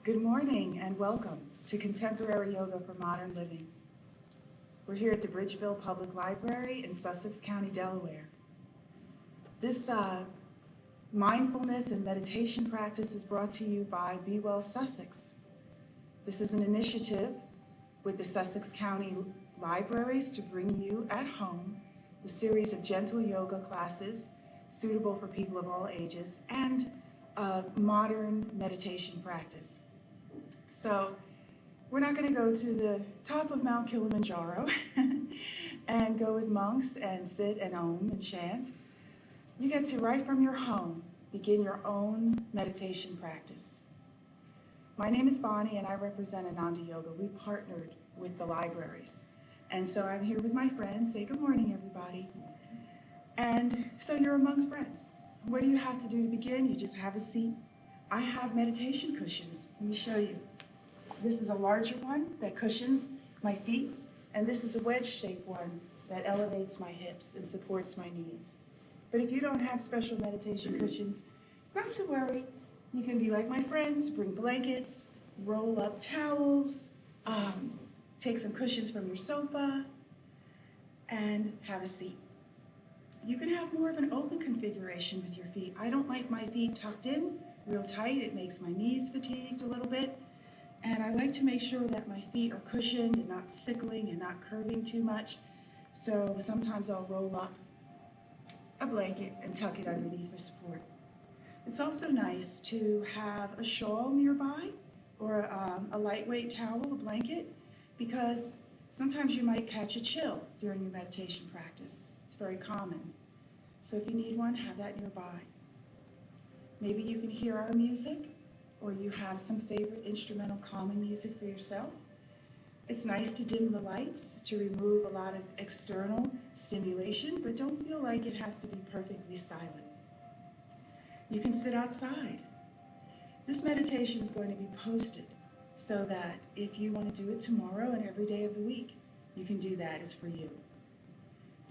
Good morning and welcome to Contemporary Yoga for Modern Living. We're here at the Bridgeville Public Library in Sussex County, Delaware. This mindfulness and meditation practice is brought to you by Be Well Sussex. This is an initiative with the Sussex County Libraries to bring you at home a series of gentle yoga classes suitable for people of all ages and modern meditation practice. So we're not going to go to the top of Mount Kilimanjaro and go with monks and sit and om and chant. You get to, right from your home, begin your own meditation practice. My name is Bonnie and I represent Ananda Yoga. We partnered with the libraries. And so I'm here with my friends. Say good morning, everybody. And so you're amongst friends. What do you have to do to begin? You just have a seat. I have meditation cushions. Let me show you. This is a larger one that cushions my feet, and this is a wedge-shaped one that elevates my hips and supports my knees. But if you don't have special meditation cushions, not to worry. You can be like my friends, bring blankets, roll up towels, take some cushions from your sofa, and have a seat. You can have more of an open configuration with your feet. I don't like my feet tucked in real tight. It makes my knees fatigued a little bit. And I like to make sure that my feet are cushioned and not sickling and not curving too much. So sometimes I'll roll up a blanket and tuck it underneath for support. It's also nice to have a shawl nearby or a lightweight towel, a blanket, because sometimes you might catch a chill during your meditation practice. It's very common. So if you need one, have that nearby. Maybe you can hear our music, or you have some favorite instrumental calming music for yourself. It's nice to dim the lights to remove a lot of external stimulation, but don't feel like it has to be perfectly silent. You can sit outside. This meditation is going to be posted so that if you want to do it tomorrow and every day of the week, you can do that. It's for you.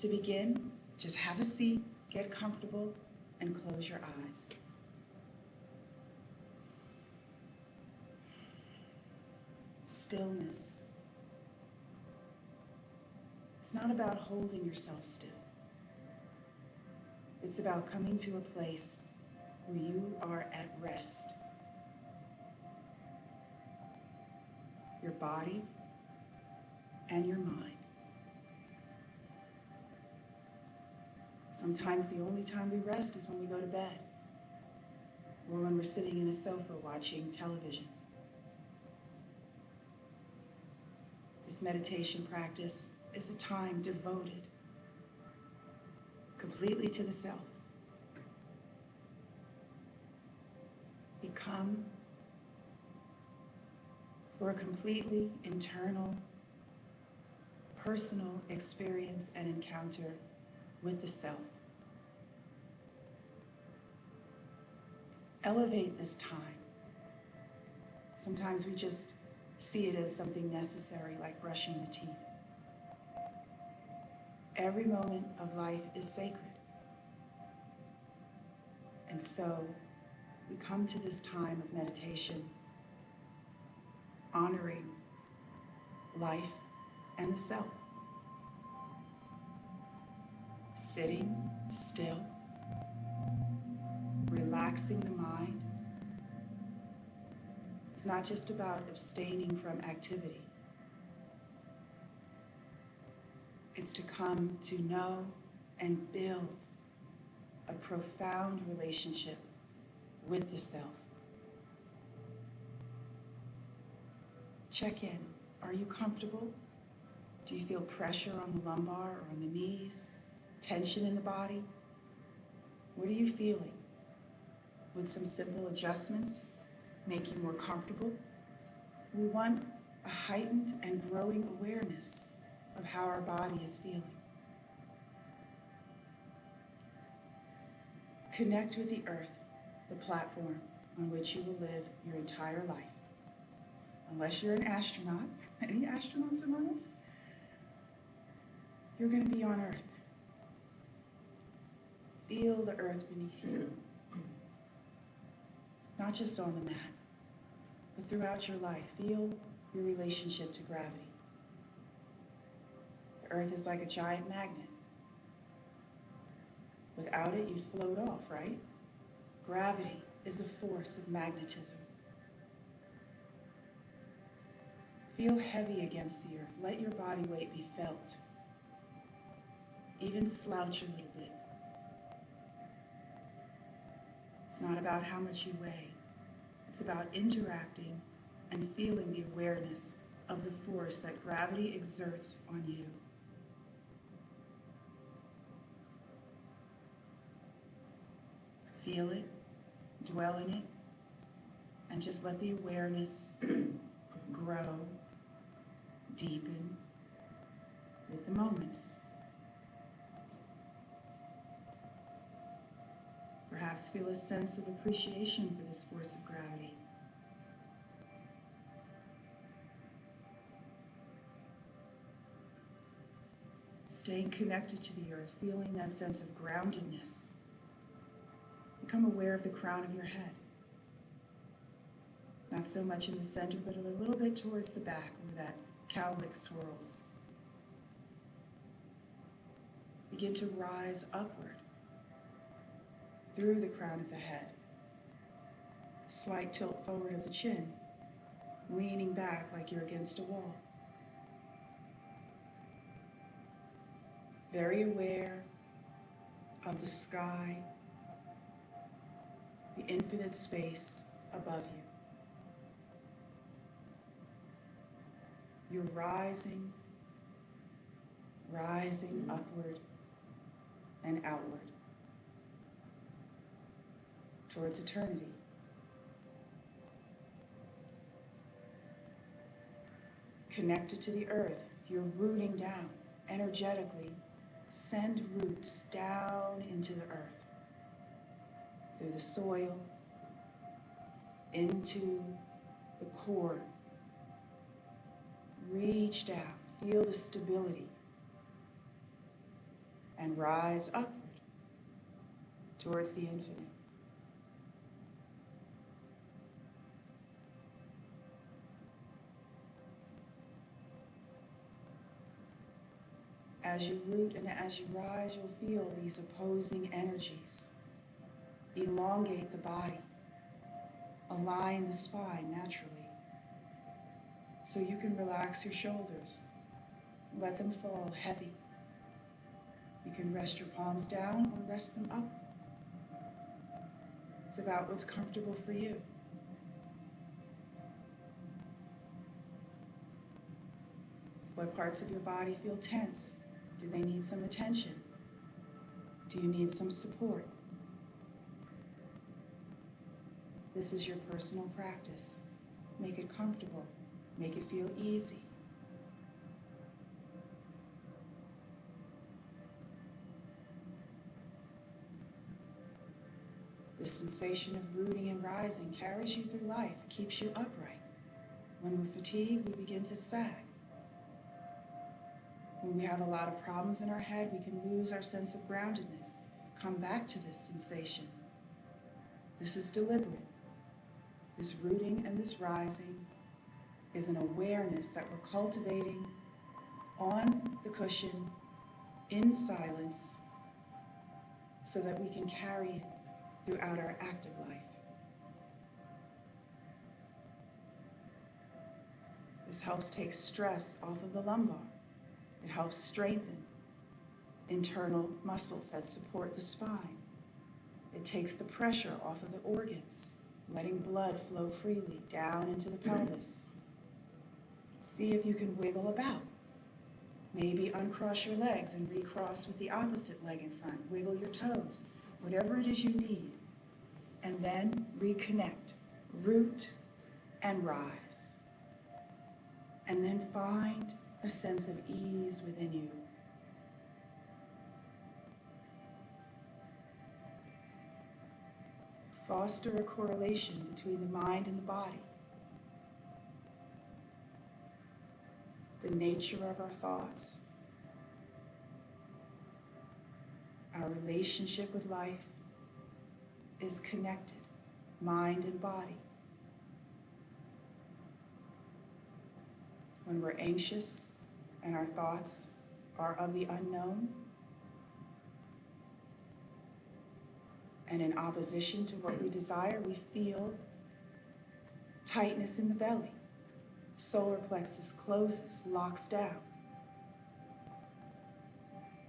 To begin, just have a seat, get comfortable, and close your eyes. Stillness. It's not about holding yourself still. It's about coming to a place where you are at rest. Your body and your mind. Sometimes the only time we rest is when we go to bed or when we're sitting in a sofa watching television. This meditation practice is a time devoted completely to the self. We come for a completely internal, personal experience and encounter with the self. Elevate this time. Sometimes we just see it as something necessary, like brushing the teeth. Every moment of life is sacred. And so we come to this time of meditation honoring life and the self. Sitting still, relaxing the mind. It's not just about abstaining from activity. It's to come to know and build a profound relationship with the self. Check in. Are you comfortable? Do you feel pressure on the lumbar or on the knees? Tension in the body? What are you feeling? Would some simple adjustments make you more comfortable? We want a heightened and growing awareness of how our body is feeling. Connect with the earth, the platform on which you will live your entire life. Unless you're an astronaut, any astronauts among us? You're going to be on earth. Feel the earth beneath you. Not just on the mat, but throughout your life, feel your relationship to gravity. The earth is like a giant magnet. Without it, you'd float off, right? Gravity is a force of magnetism. Feel heavy against the earth. Let your body weight be felt. Even slouch a little bit. It's not about how much you weigh. It's about interacting and feeling the awareness of the force that gravity exerts on you. Feel it, dwell in it, and just let the awareness grow, deepen with the moments. Perhaps feel a sense of appreciation for this force of gravity. Staying connected to the earth, feeling that sense of groundedness. Become aware of the crown of your head. Not so much in the center, but a little bit towards the back where that cowlick swirls. Begin to rise upward through the crown of the head. Slight tilt forward of the chin, leaning back like you're against a wall. Very aware of the sky, the infinite space above you. You're rising upward and outward towards eternity. Connected to the earth, you're rooting down energetically. Send roots down into the earth, through the soil, into the core. Reach down, feel the stability, and rise upward towards the infinite. As you root and as you rise, you'll feel these opposing energies. Elongate the body. Align the spine naturally. So you can relax your shoulders. Let them fall heavy. You can rest your palms down or rest them up. It's about what's comfortable for you. What parts of your body feel tense? Do they need some attention? Do you need some support? This is your personal practice. Make it comfortable. Make it feel easy. The sensation of rooting and rising carries you through life, keeps you upright. When we're fatigued, we begin to sag. When we have a lot of problems in our head, we can lose our sense of groundedness. Come back to this sensation. This is deliberate. This rooting and this rising is an awareness that we're cultivating on the cushion, in silence, so that we can carry it throughout our active life. This helps take stress off of the lumbar. It helps strengthen internal muscles that support the spine. It takes the pressure off of the organs, letting blood flow freely down into the pelvis. See if you can wiggle about. Maybe uncross your legs and recross with the opposite leg in front. Wiggle your toes, whatever it is you need. And then reconnect, root and rise. And then find a sense of ease within you. Foster a correlation between the mind and the body. The nature of our thoughts, our relationship with life is connected, mind and body. when we're anxious and our thoughts are of the unknown and in opposition to what we desire, we feel tightness in the belly. Solar plexus closes, locks down.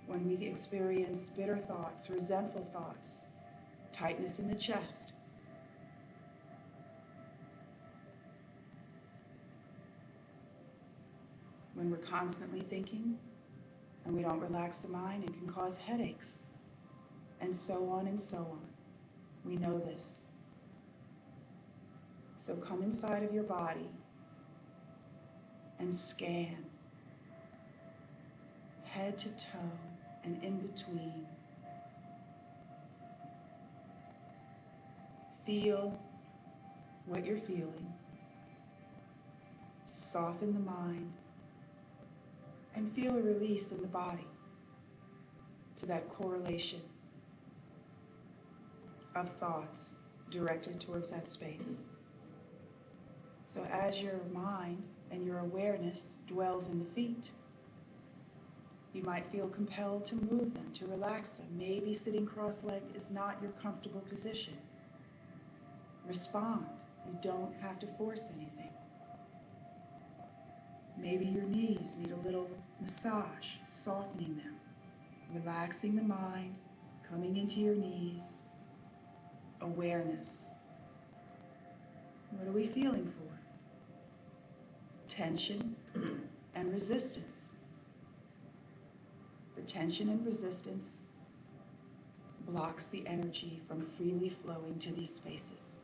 When we experience bitter thoughts, resentful thoughts, tightness in the chest. When we're constantly thinking and we don't relax the mind, it can cause headaches, and so on and so on. We know this. So come inside of your body and scan head to toe and in between. Feel what you're feeling. Soften the mind and feel a release in the body to that correlation of thoughts directed towards that space. So as your mind and your awareness dwells in the feet, you might feel compelled to move them, to relax them. Maybe sitting cross-legged is not your comfortable position. Respond. You don't have to force anything. Maybe your knees need a little massage, softening them, relaxing the mind, coming into your knees, awareness. What are we feeling for? Tension and resistance. The tension and resistance blocks the energy from freely flowing to these spaces.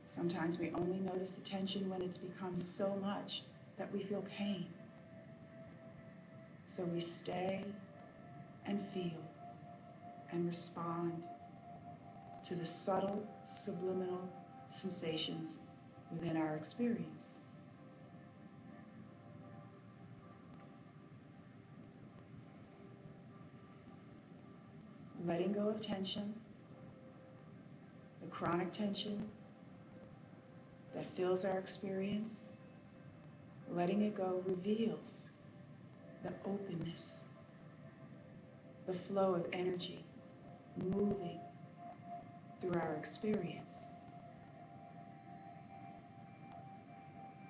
Sometimes we only notice the tension when it's become so much that we feel pain. So we stay and feel and respond to the subtle, subliminal sensations within our experience. Letting go of tension, the chronic tension that fills our experience, letting it go reveals the openness, the flow of energy moving through our experience.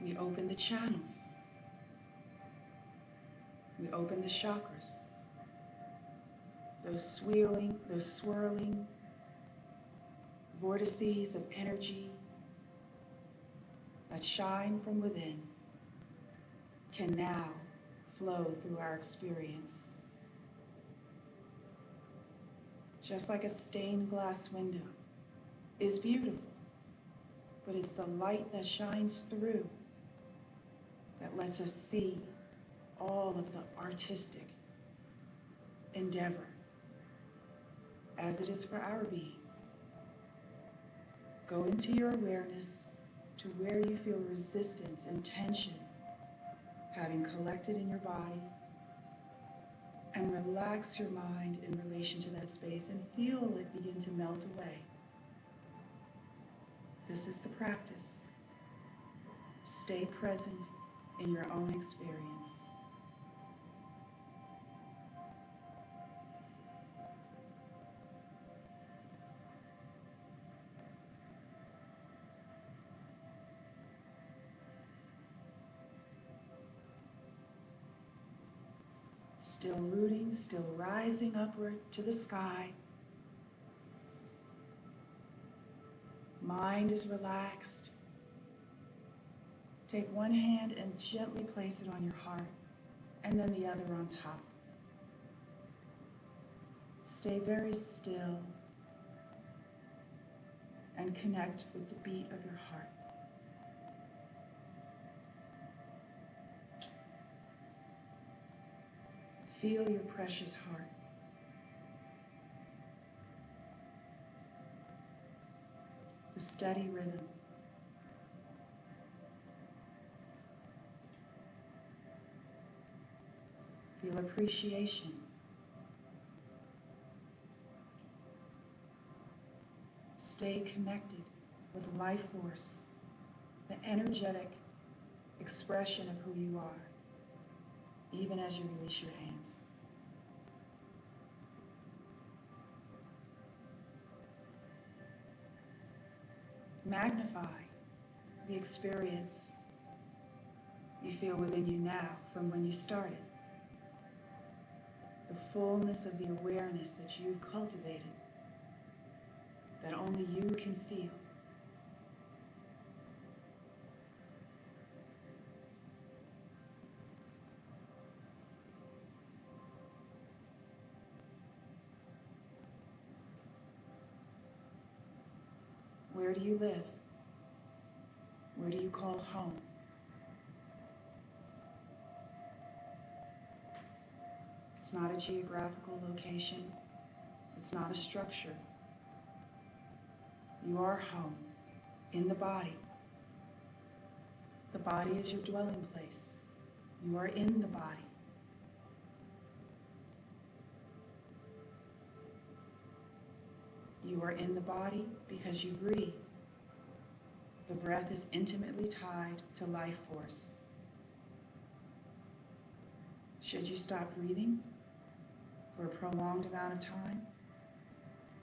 We open the channels. We open the chakras. Those swirling vortices of energy that shine from within can now flow through our experience. Just like a stained glass window is beautiful, but it's the light that shines through that lets us see all of the artistic endeavor as it is for our being. Go into your awareness to where you feel resistance and tension having collected in your body, and relax your mind in relation to that space and feel it begin to melt away. This is the practice. Stay present in your own experience. Still rooting, still rising upward to the sky. Mind is relaxed. Take one hand and gently place it on your heart, and then the other on top. Stay very still and connect with the beat of your heart. Feel your precious heart. The steady rhythm. Feel appreciation. Stay connected with life force the energetic expression of who you are, even as you release your hands. Magnify the experience you feel within you now from when you started. The fullness of the awareness that you've cultivated, that only you can feel. Where do you live? Where do you call home? It's not a geographical location. It's not a structure. You are home in the body. The body is your dwelling place. You are in the body. You are in the body because you breathe. The breath is intimately tied to life force. Should you stop breathing for a prolonged amount of time,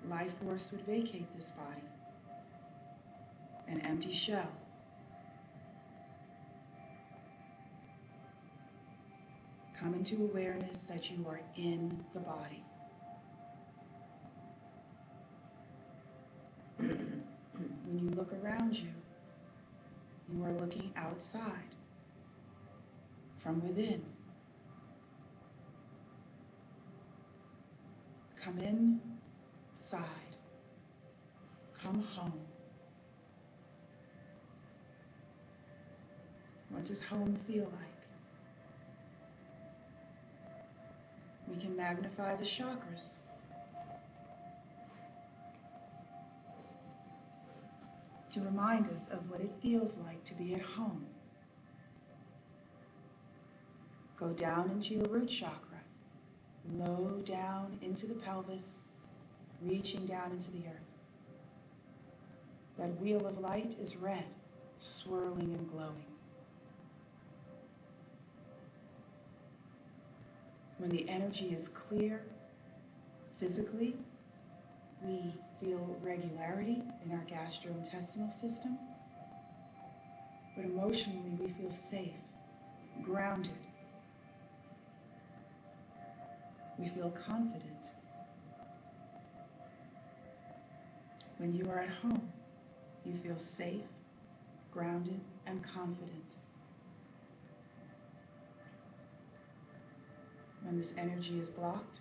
life force would vacate this body, an empty shell. Come into awareness that you are in the body. When you look around you, you are looking outside, from within. Come inside. Come home. What does home feel like? We can magnify the chakras. To remind us of what it feels like to be at home. Go down into your root chakra, low down into the pelvis, reaching down into the earth. That wheel of light is red, swirling and glowing. When the energy is clear, physically, we feel regularity in our gastrointestinal system, but emotionally we feel safe, grounded. We feel confident. When you are at home, you feel safe, grounded, and confident. When this energy is blocked,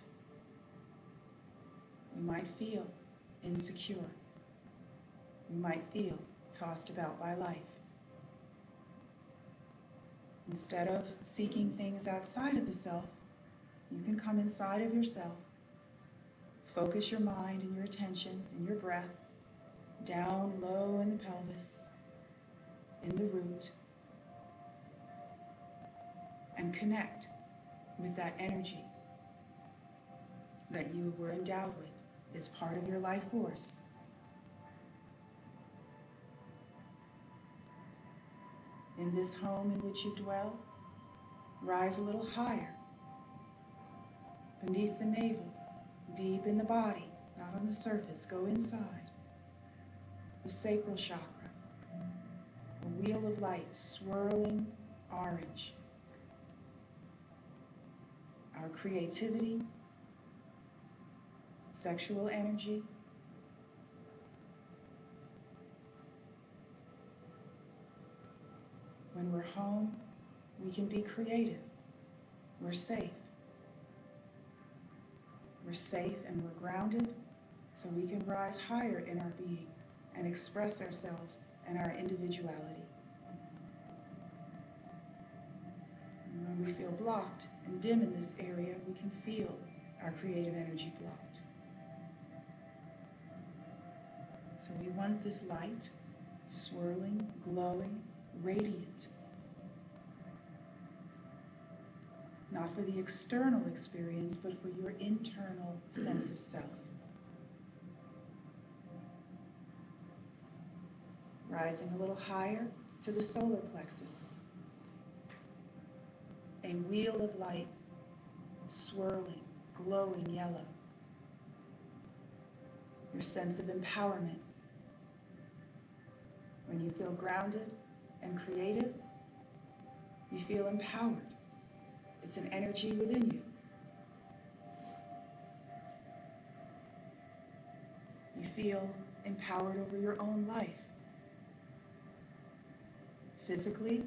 we might feel insecure. We might feel tossed about by life. Instead of seeking things outside of the self, you can come inside of yourself, focus your mind and your attention and your breath down low in the pelvis, in the root, and connect with that energy that you were endowed with. It's part of your life force. In this home in which you dwell, rise a little higher, beneath the navel, deep in the body, not on the surface. Go inside. The sacral chakra, a wheel of light swirling orange. Our creativity, sexual energy, when we're home, we can be creative. We're safe. We're safe and we're grounded, so we can rise higher in our being and express ourselves and our individuality. And when we feel blocked and dim in this area, we can feel our creative energy blocked. So we want this light, swirling, glowing, radiant. Not for the external experience, but for your internal sense of self. Rising a little higher, to the solar plexus, a wheel of light, swirling, glowing yellow. Your sense of empowerment. When you feel grounded and creative, you feel empowered. It's an energy within you. You feel empowered over your own life. Physically,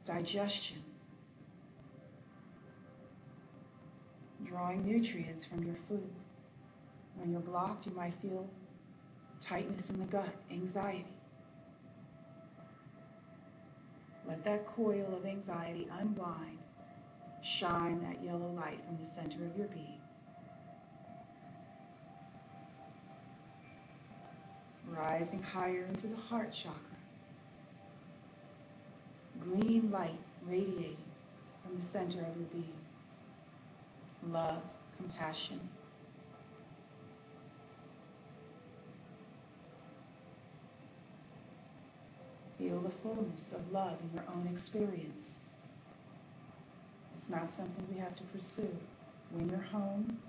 digestion, drawing nutrients from your food. When you're blocked, you might feel tightness in the gut, anxiety. Let that coil of anxiety unwind. Shine that yellow light from the center of your being. Rising higher into the heart chakra. Green light radiating from the center of your being. Love, compassion. Feel the fullness of love in your own experience. It's not something we have to pursue. When you're home,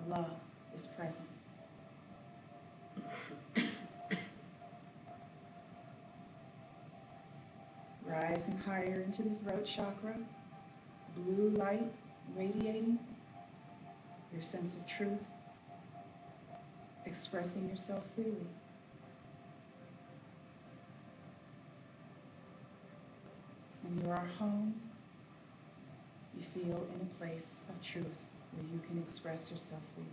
love is present. Rising higher into the throat chakra, blue light radiating, your sense of truth, expressing yourself freely. When you are home, you feel in a place of truth where you can express yourself freely.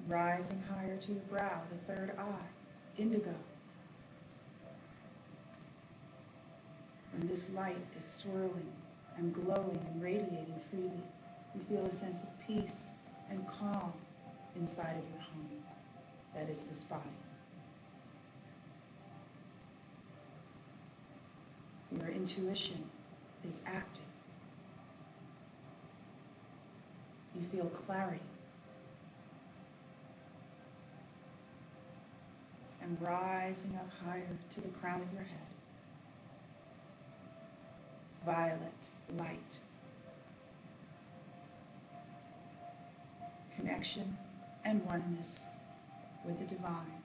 Rising higher to your brow, the third eye, indigo. When this light is swirling and glowing and radiating freely, you feel a sense of peace and calm inside of your home. That is this body. Your intuition is active. You feel clarity. And rising up higher to the crown of your head, violet light. Connection and oneness with the divine.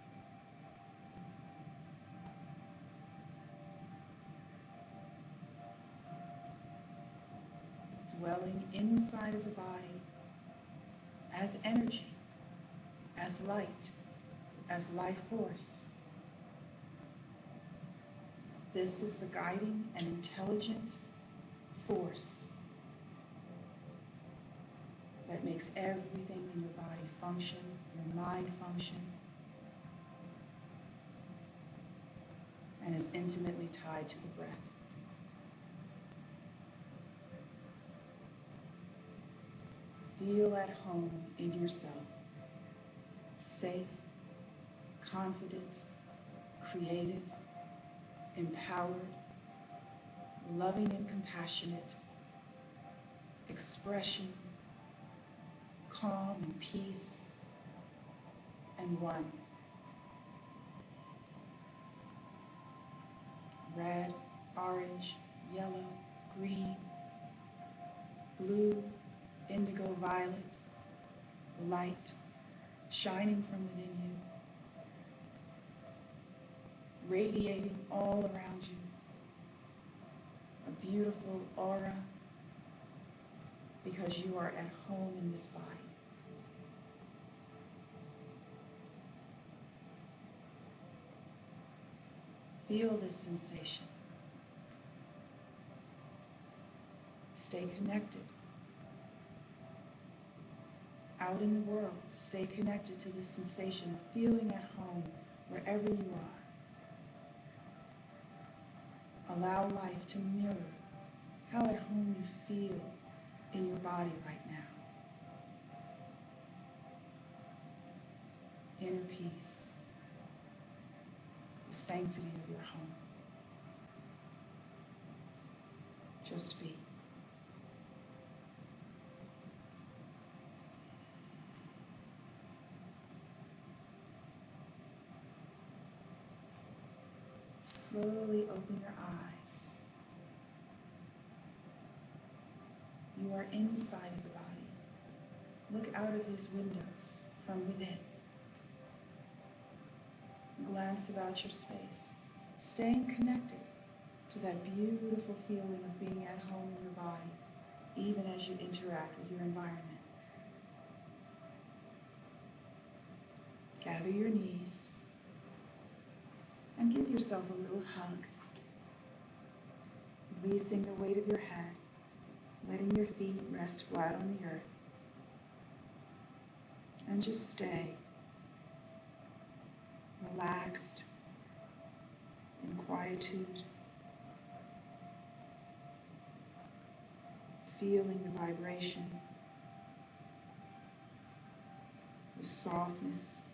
Dwelling inside of the body as energy, as light, as life force. This is the guiding and intelligent force that makes everything in your body function, your mind function, and is intimately tied to the breath. Feel at home in yourself, safe, confident, creative, empowered, loving and compassionate, expression, calm and peace, and one. Red, orange, yellow, green, blue, indigo, violet, light, shining from within you, radiating all around you, a beautiful aura, because you are at home in this body. Feel this sensation. Stay connected. Out in the world, stay connected to this sensation of feeling at home wherever you are. Allow life to mirror how at home you feel in your body right now. Inner peace, the sanctity of your home. Just be. open your eyes, you are inside of the body. Look out of these windows from within. Glance about your space, staying connected to that beautiful feeling of being at home in your body, even as you interact with your environment. Gather your knees and give yourself a little hug, releasing the weight of your head, letting your feet rest flat on the earth, and just stay relaxed in quietude, feeling the vibration, the softness,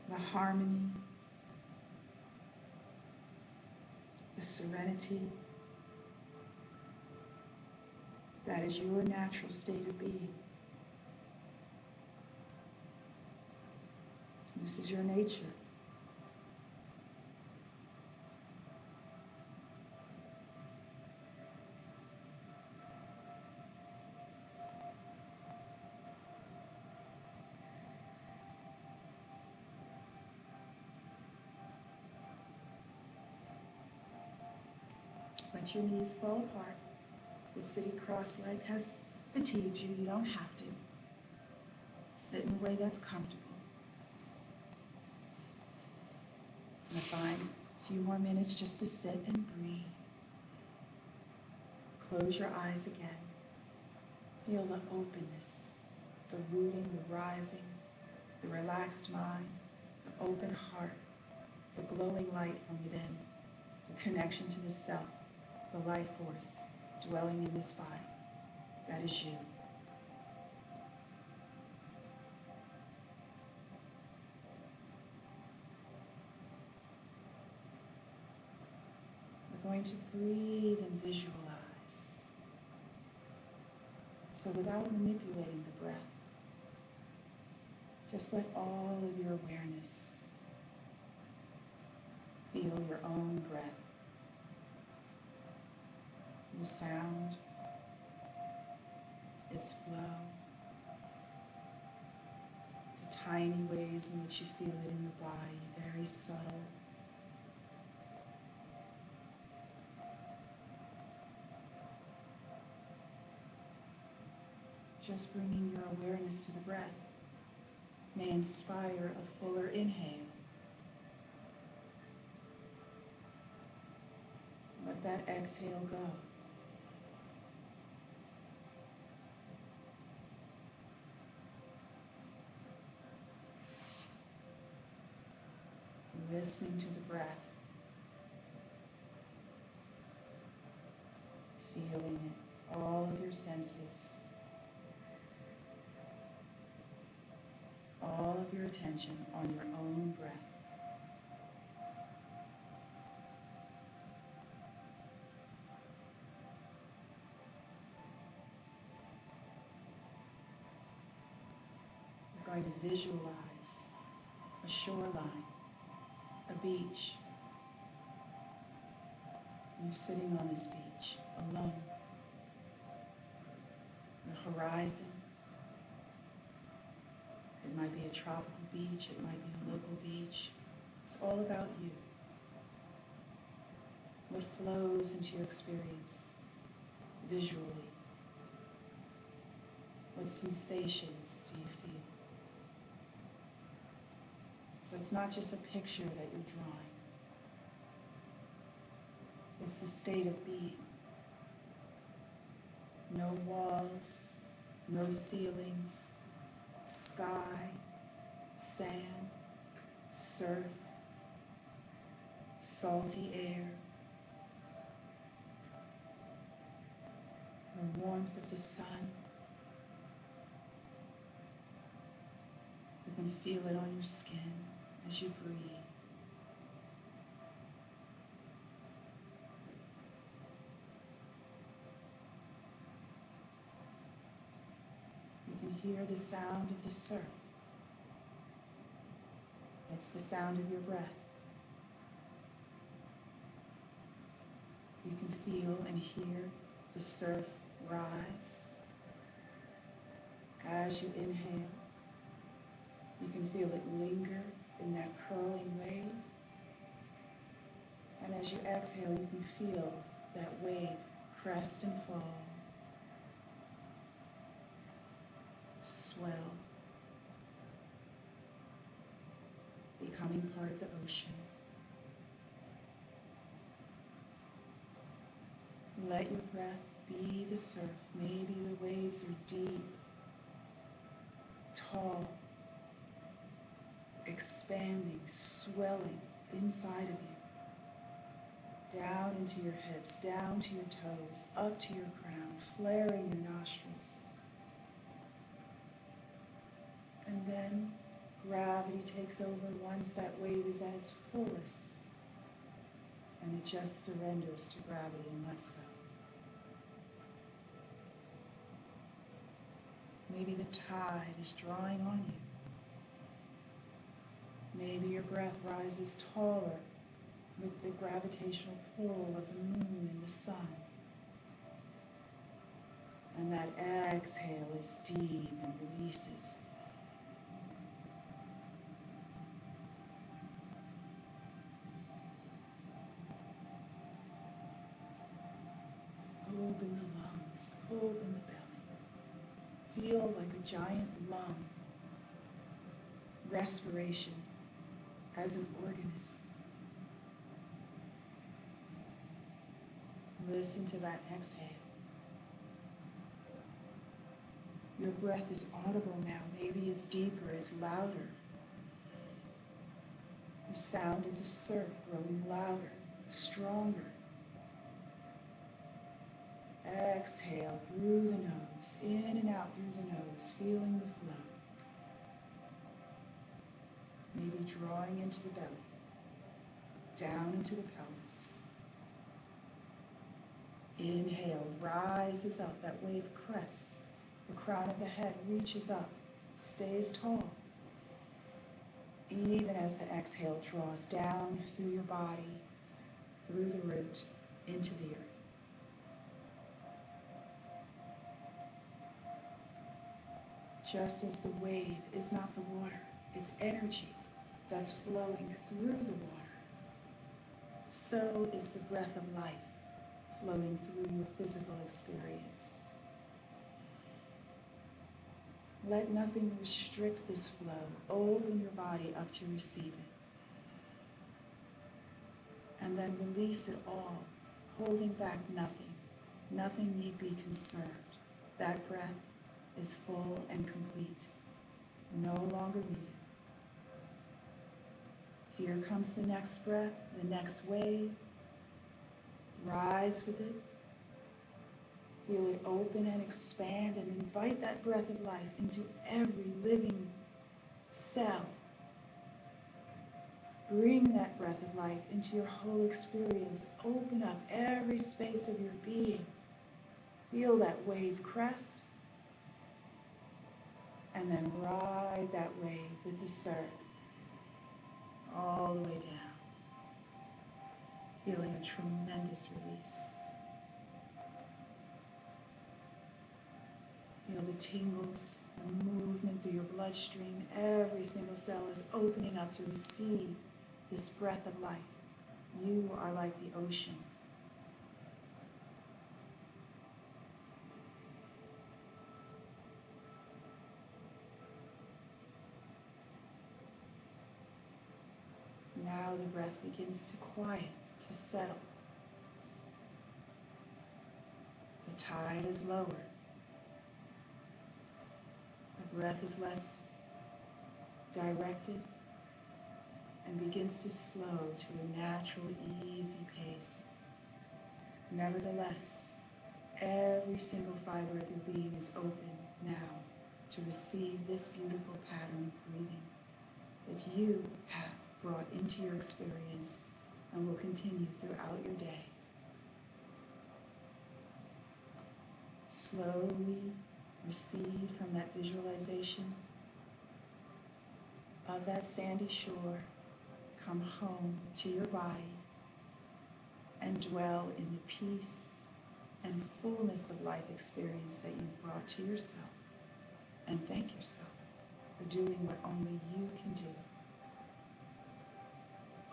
the harmony, the serenity that is your natural state of being. This is your nature. Let your knees fall apart. If sitting cross-legged has fatigued you, you don't have to. Sit in a way that's comfortable. I'm going to find a few more minutes just to sit and breathe. Close your eyes again. Feel the openness, the rooting, the rising, the relaxed mind, the open heart, the glowing light from within, the connection to the self, the life force dwelling in this body. That is you. We're going to breathe and visualize. So without manipulating the breath, just let all of your awareness feel your own breath. The sound, its flow, the tiny ways in which you feel it in your body, very subtle. Just bringing your awareness to the breath may inspire a fuller inhale. Let that exhale go. Listening to the breath, feeling it, all of your senses, all of your attention on your own breath. We're going to visualize a shoreline, a beach. You're sitting on this beach alone. The horizon. It might be a tropical beach, it might be a local beach. It's all about you. What flows into your experience visually? What sensations do you feel? So it's not just a picture that you're drawing. It's the state of being. No walls, no ceilings, sky, sand, surf, salty air, the warmth of the sun. You can feel it on your skin as you breathe. You can hear the sound of the surf It's the sound of your breath. You can feel and hear the surf rise. As you inhale, you can feel it linger in that curling wave. And as you exhale, you can feel that wave crest and fall, swell, becoming part of the ocean. Let your breath be the surf. Maybe the waves are deep, tall, expanding, swelling inside of you, down into your hips, down to your toes, up to your crown, flaring your nostrils. And then gravity takes over once that wave is at its fullest, and it just surrenders to gravity and lets go. Maybe the tide is drawing on you. Maybe your breath rises taller with the gravitational pull of the moon and the sun. And that exhale is deep and releases. Open the lungs, open the belly. Feel like a giant lung. Respiration as an organism. Listen to that exhale. Your breath is audible now. Maybe it's deeper, it's louder. The sound of the surf growing louder, stronger. Exhale through the nose, in and out through the nose, feeling the flow. Maybe drawing into the belly, down into the pelvis. Inhale, rises up, that wave crests. The crown of the head reaches up, stays tall. Even as the exhale draws down through your body, through the root, into the earth. Just as the wave is not the water, it's energy that's flowing through the water, so is the breath of life flowing through your physical experience. Let nothing restrict this flow. Open your body up to receive it. And then release it all, holding back nothing. Nothing need be conserved. That breath is full and complete, no longer needed. Here comes the next breath, the next wave. Rise with it. Feel it open and expand, and invite that breath of life into every living cell. Bring that breath of life into your whole experience. Open up every space of your being. Feel that wave crest, and then ride that wave with the surf all the way down. Feeling a tremendous release. Feel the tingles, the movement through your bloodstream. Every single cell is opening up to receive this breath of life. You are like the ocean. Now the breath begins to quiet, to settle. The tide is lower. The breath is less directed and begins to slow to a natural, easy pace. Nevertheless, every single fiber of your being is open now to receive this beautiful pattern of breathing that you have brought into your experience and will continue throughout your day. Slowly recede from that visualization of that sandy shore come home to your body and dwell in the peace and fullness of life experience that you've brought to yourself. And thank yourself for doing what only you can do.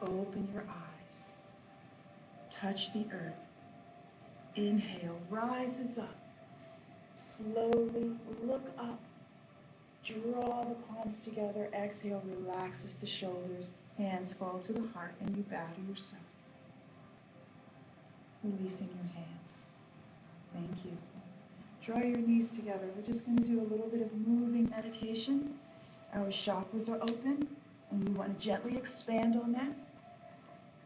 Open your eyes. Touch the earth. Inhale, rises up. Slowly look up. Draw the palms together. Exhale, relaxes the shoulders. Hands fall to the heart, and you bow to yourself. Releasing your hands. Thank you. Draw your knees together. We're just going to do a little bit of moving meditation. Our chakras are open, and we want to gently expand on that.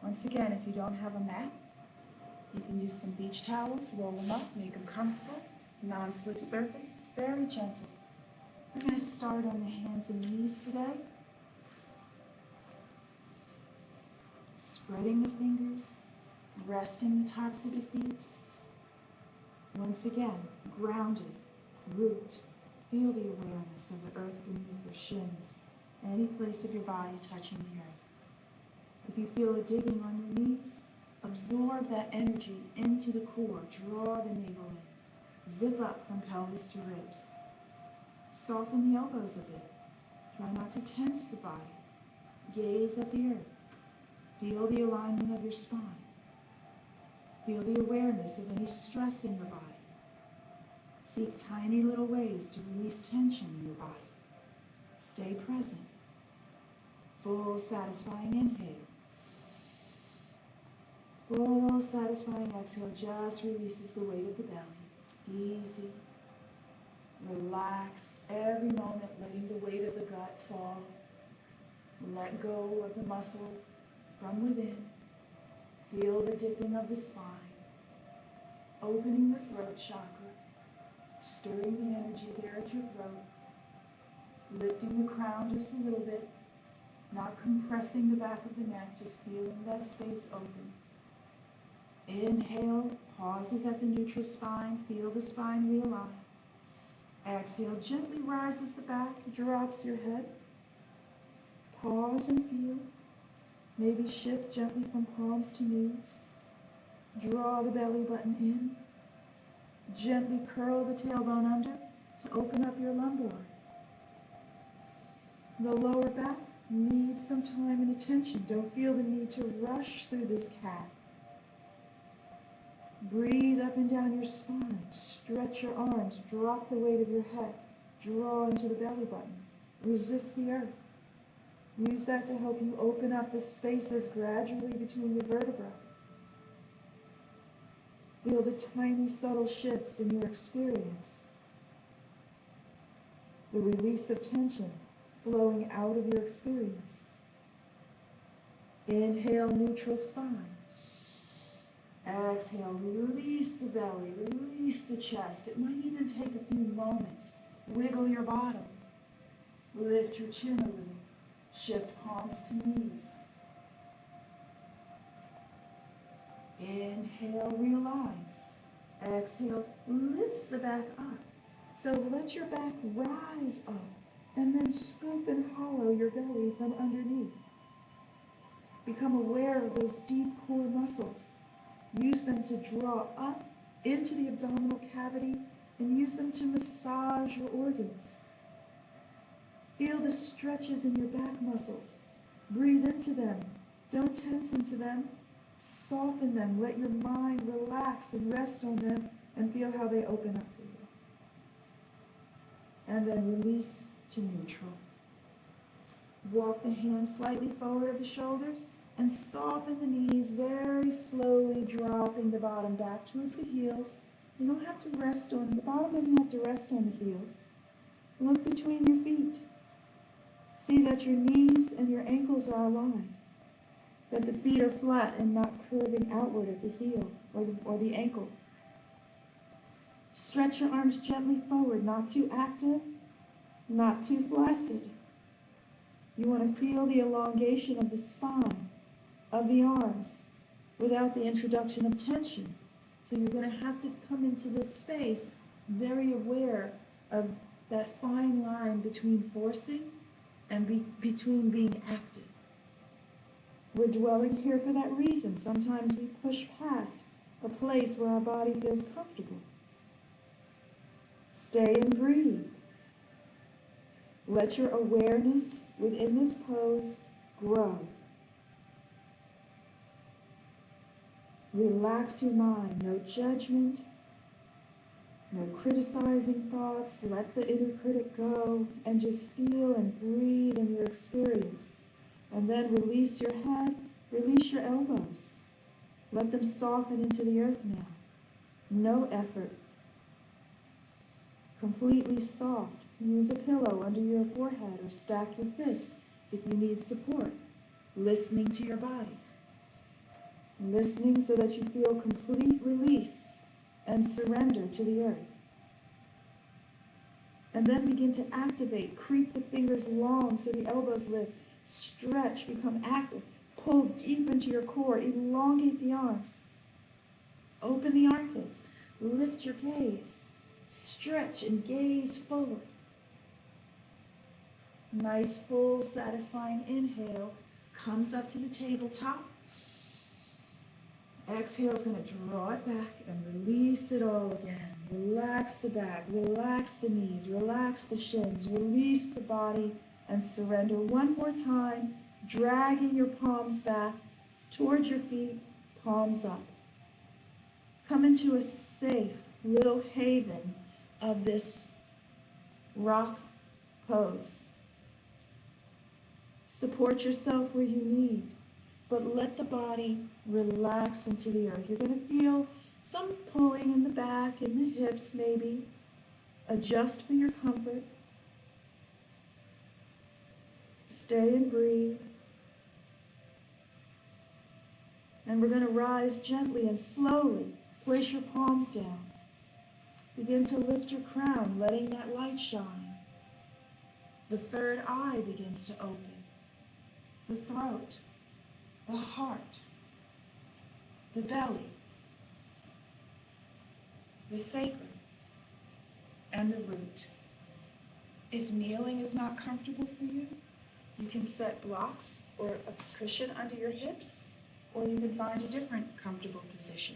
Once again, if you don't have a mat, you can use some beach towels, roll them up, make them comfortable. Non-slip surface. It's very gentle. We're going to start on the hands and knees today. Spreading the fingers, resting the tops of the feet. Once again, grounded, root. Feel the awareness of the earth beneath your shins, any place of your body touching the earth. If you feel a digging on your knees, absorb that energy into the core. Draw the navel in. Zip up from pelvis to ribs. Soften the elbows a bit. Try not to tense the body. Gaze at the earth. Feel the alignment of your spine. Feel the awareness of any stress in your body. Seek tiny little ways to release tension in your body. Stay present. Full, satisfying inhale. Full, satisfying exhale just releases the weight of the belly. Easy. Relax every moment, letting the weight of the gut fall. Let go of the muscle from within. Feel the dipping of the spine. Opening the throat chakra. Stirring the energy there at your throat. Lifting the crown just a little bit. Not compressing the back of the neck, just feeling that space open. Inhale, pauses at the neutral spine. Feel the spine realign. Exhale, gently rises the back, drops your head. Pause and feel. Maybe shift gently from palms to knees. Draw the belly button in. Gently curl the tailbone under to open up your lumbar. The lower back needs some time and attention. Don't feel the need to rush through this cat. Breathe up and down your spine. Stretch your arms. Drop the weight of your head. Draw into the belly button. Resist the earth. Use that to help you open up the spaces gradually between your vertebrae. Feel the tiny, subtle shifts in your experience. The release of tension flowing out of your experience. Inhale, neutral spine. Exhale, release the belly, release the chest. It might even take a few moments. Wiggle your bottom. Lift your chin a little. Shift palms to knees. Inhale, realigns. Exhale, lifts the back up. So let your back rise up and then scoop and hollow your belly from underneath. Become aware of those deep core muscles. Use them to draw up into the abdominal cavity and use them to massage your organs. Feel the stretches in your back muscles. Breathe into them. Don't tense into them. Soften them. Let your mind relax and rest on them and feel how they open up for you. And then release to neutral. Walk the hands slightly forward of the shoulders and soften the knees very slowly, dropping the bottom back towards the heels. You don't have to rest on, the bottom doesn't have to rest on the heels. Look between your feet. See that your knees and your ankles are aligned, that the feet are flat and not curving outward at the heel or the ankle. Stretch your arms gently forward, not too active, not too flaccid. You want to feel the elongation of the spine, of the arms, without the introduction of tension. So you're going to have to come into this space very aware of that fine line between forcing and between being active. We're dwelling here for that reason. Sometimes we push past a place where our body feels comfortable. Stay and breathe. Let your awareness within this pose grow. Relax your mind. No judgment, no criticizing thoughts. Let the inner critic go and just feel and breathe in your experience. And then release your head, release your elbows. Let them soften into the earth now. No effort. Completely soft. Use a pillow under your forehead or stack your fists if you need support. Listening to your body. Listening so that you feel complete release and surrender to the earth. And then begin to activate. Creep the fingers long so the elbows lift. Stretch, become active. Pull deep into your core. Elongate the arms. Open the armpits. Lift your gaze. Stretch and gaze forward. Nice, full, satisfying inhale. Comes up to the tabletop. Exhale is going to draw it back and release it all again. Relax the back. Relax the knees. Relax the shins. Release the body and surrender one more time, dragging your palms back towards your feet, palms up. Come into a safe little haven of this rock pose. Support yourself where you need, but let the body relax into the earth. You're going to feel some pulling in the back, in the hips maybe. Adjust for your comfort. Stay and breathe. And we're going to rise gently and slowly. Place your palms down. Begin to lift your crown, letting that light shine. The third eye begins to open. The throat, the heart, the belly, the sacrum, and the root. If kneeling is not comfortable for you, you can set blocks or a cushion under your hips, or you can find a different comfortable position.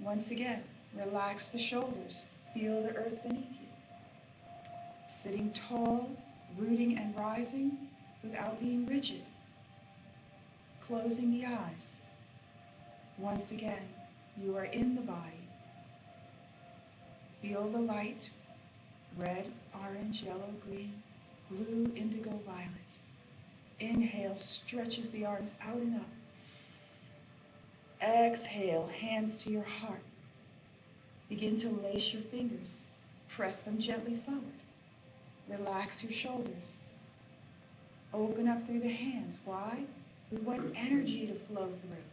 Once again, relax the shoulders. Feel the earth beneath you. Sitting tall, rooting and rising without being rigid. Closing the eyes. Once again, you are in the body. Feel the light, red, orange, yellow, green, blue, indigo, violet. Inhale, stretches the arms out and up. Exhale, hands to your heart. Begin to lace your fingers. Press them gently forward. Relax your shoulders. Open up through the hands. Why? We want energy to flow through.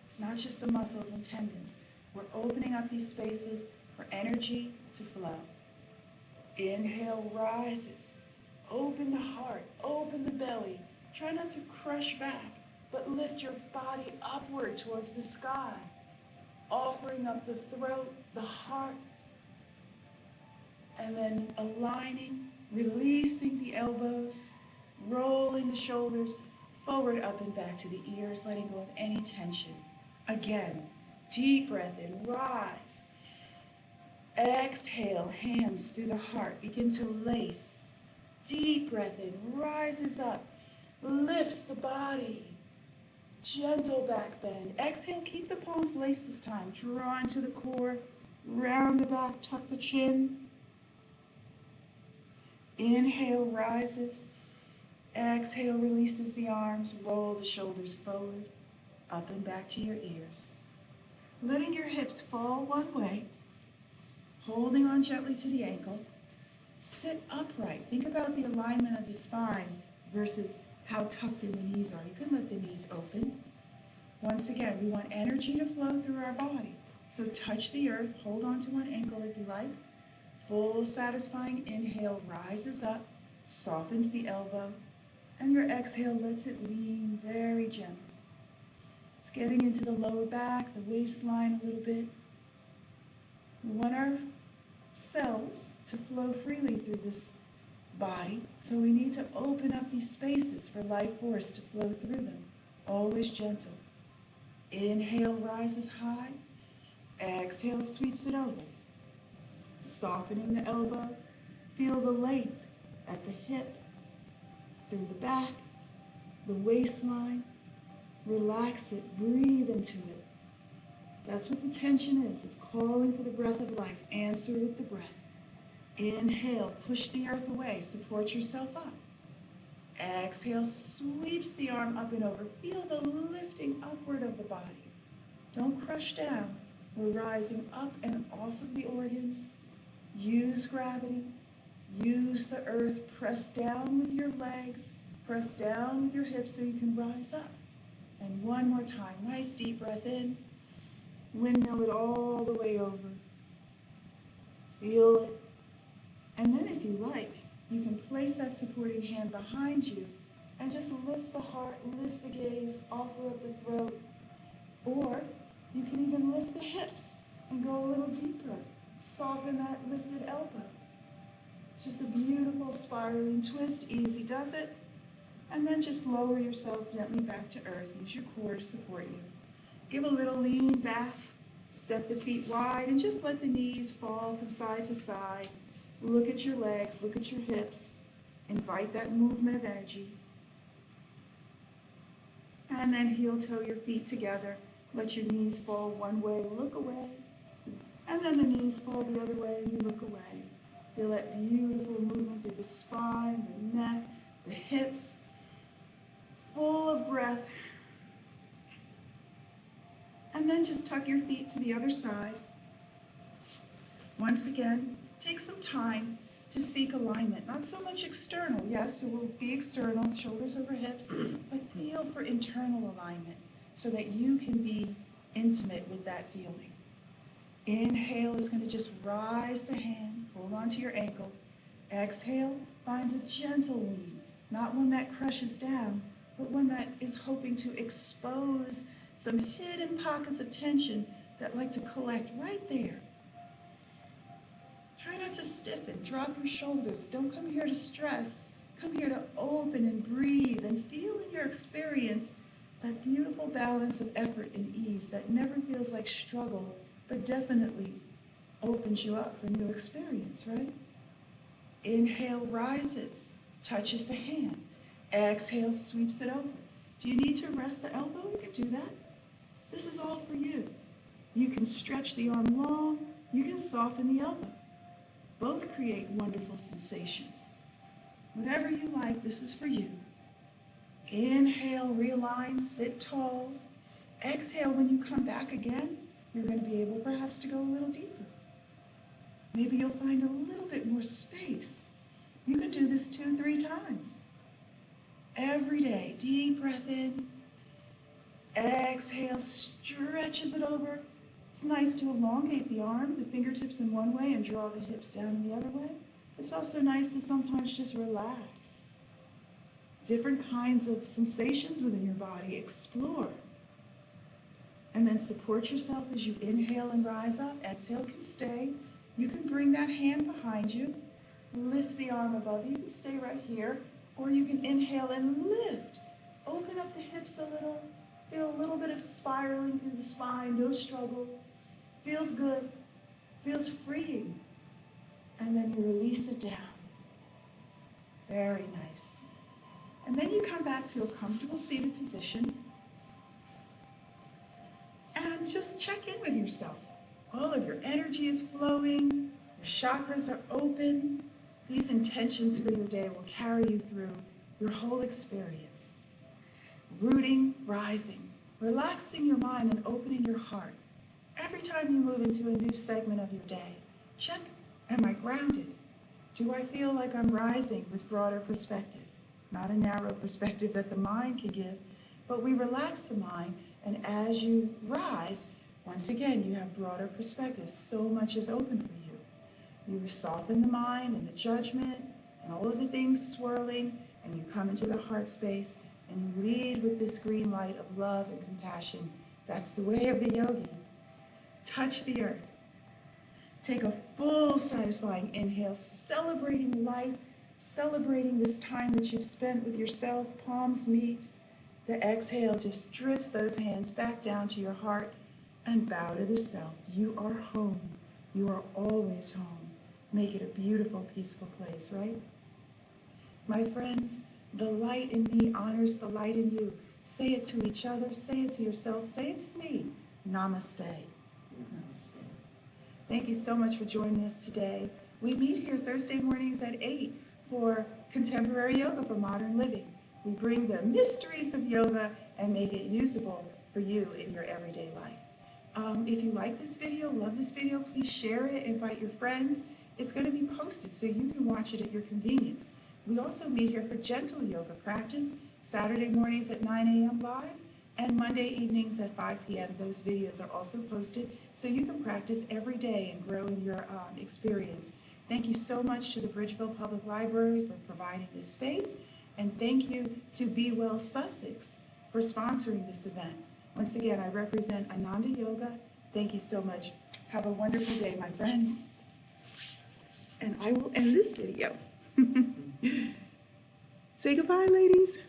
It's not just the muscles and tendons. We're opening up these spaces for energy to flow. Inhale, rises. Open the heart, open the belly. Try not to crush back, but lift your body upward towards the sky. Offering up the throat, the heart, and then aligning, releasing the elbows, rolling the shoulders forward, up and back to the ears, letting go of any tension. Again, deep breath in, rise. Exhale, hands through the heart, begin to lace. Deep breath in, rises up, lifts the body. Gentle back bend. Exhale, keep the palms laced this time. Draw into the core, round the back, tuck the chin. Inhale, rises. Exhale, releases the arms, roll the shoulders forward, up and back to your ears. Letting your hips fall one way, holding on gently to the ankle. Sit upright. Think about the alignment of the spine versus how tucked in the knees are. You can let the knees open. Once again, we want energy to flow through our body. So touch the earth, hold on to one ankle if you like. Full satisfying inhale rises up, softens the elbow, and your exhale lets it lean very gently. It's getting into the lower back, the waistline a little bit. We want our cells to flow freely through this body, so we need to open up these spaces for life force to flow through them. Always gentle. Inhale, rises high. Exhale, sweeps it over. Softening the elbow. Feel the length at the hip, through the back, the waistline. Relax it, breathe into it. That's what the tension is. It's calling for the breath of life. Answer with the breath. Inhale, push the earth away, support yourself up. Exhale, sweeps the arm up and over. Feel the lifting upward of the body. Don't crush down. We're rising up and off of the organs. Use gravity. Use the earth. Press down with your legs. Press down with your hips so you can rise up. And one more time. Nice deep breath in. Windmill it all the way over. Feel it. And then if you like, you can place that supporting hand behind you and just lift the heart, lift the gaze, offer up the throat. Or you can even lift the hips and go a little deeper. Soften that lifted elbow. It's just a beautiful spiraling twist. Easy does it. And then just lower yourself gently back to earth. Use your core to support you. Give a little lean back. Step the feet wide and just let the knees fall from side to side. Look at your legs. Look at your hips. Invite that movement of energy. And then heel-toe your feet together. Let your knees fall one way. Look away. And then the knees fall the other way and you look away. Feel that beautiful movement through the spine, the neck, the hips. Full of breath. And then just tuck your feet to the other side. Once again, take some time to seek alignment. Not so much external. Yes, it will be external, shoulders over hips, but feel for internal alignment so that you can be intimate with that feeling. Inhale is going to just rise the hand, hold on to your ankle. Exhale finds a gentle lean, not one that crushes down, but one that is hoping to expose some hidden pockets of tension that like to collect right there. Try not to stiffen, drop your shoulders. Don't come here to stress. Come here to open and breathe and feel in your experience that beautiful balance of effort and ease that never feels like struggle, but definitely opens you up for new experience, right? Inhale, rises, touches the hand. Exhale, sweeps it over. Do you need to rest the elbow? You can do that. This is all for you. You can stretch the arm long. You can soften the elbow. Both create wonderful sensations. Whatever you like, this is for you. Inhale, realign, sit tall. Exhale, when you come back again, you're going to be able perhaps to go a little deeper. Maybe you'll find a little bit more space. You can do this 2-3 times. Every day, deep breath in. Exhale, stretches it over. It's nice to elongate the arm, the fingertips in one way and draw the hips down in the other way. It's also nice to sometimes just relax. Different kinds of sensations within your body. Explore. And then support yourself as you inhale and rise up. Exhale can stay. You can bring that hand behind you. Lift the arm above you. You can stay right here. Or you can inhale and lift. Open up the hips a little. Feel a little bit of spiraling through the spine. No struggle. Feels good. Feels freeing. And then you release it down. Very nice. And then you come back to a comfortable seated position. And just check in with yourself. All of your energy is flowing. Your chakras are open. These intentions for your day will carry you through your whole experience. Rooting, rising, relaxing your mind and opening your heart. Every time you move into a new segment of your day, check, am I grounded? Do I feel like I'm rising with broader perspective? Not a narrow perspective that the mind can give, but we relax the mind, and as you rise, once again, you have broader perspective. So much is open for you. You soften the mind and the judgment and all of the things swirling, and you come into the heart space and you lead with this green light of love and compassion. That's the way of the yogi. Touch the earth. Take a full, satisfying inhale, celebrating life, celebrating this time that you've spent with yourself, palms meet. The exhale just drifts those hands back down to your heart and bow to the self. You are home. You are always home. Make it a beautiful, peaceful place, right? My friends, the light in me honors the light in you. Say it to each other, say it to yourself, say it to me. Namaste. Namaste. Thank you so much for joining us today. We meet here Thursday mornings at 8 for Contemporary Yoga for Modern Living. We bring the mysteries of yoga and make it usable for you in your everyday life. If you like this video, love this video, please share it, invite your friends. It's going to be posted so you can watch it at your convenience. We also meet here for gentle yoga practice, Saturday mornings at 9 a.m. live, and Monday evenings at 5 p.m. Those videos are also posted so you can practice every day and grow in your experience. Thank you so much to the Bridgeville Public Library for providing this space, and thank you to Be Well Sussex for sponsoring this event. Once again, I represent Ananda Yoga. Thank you so much. Have a wonderful day, my friends. And I will end this video. Say goodbye, ladies.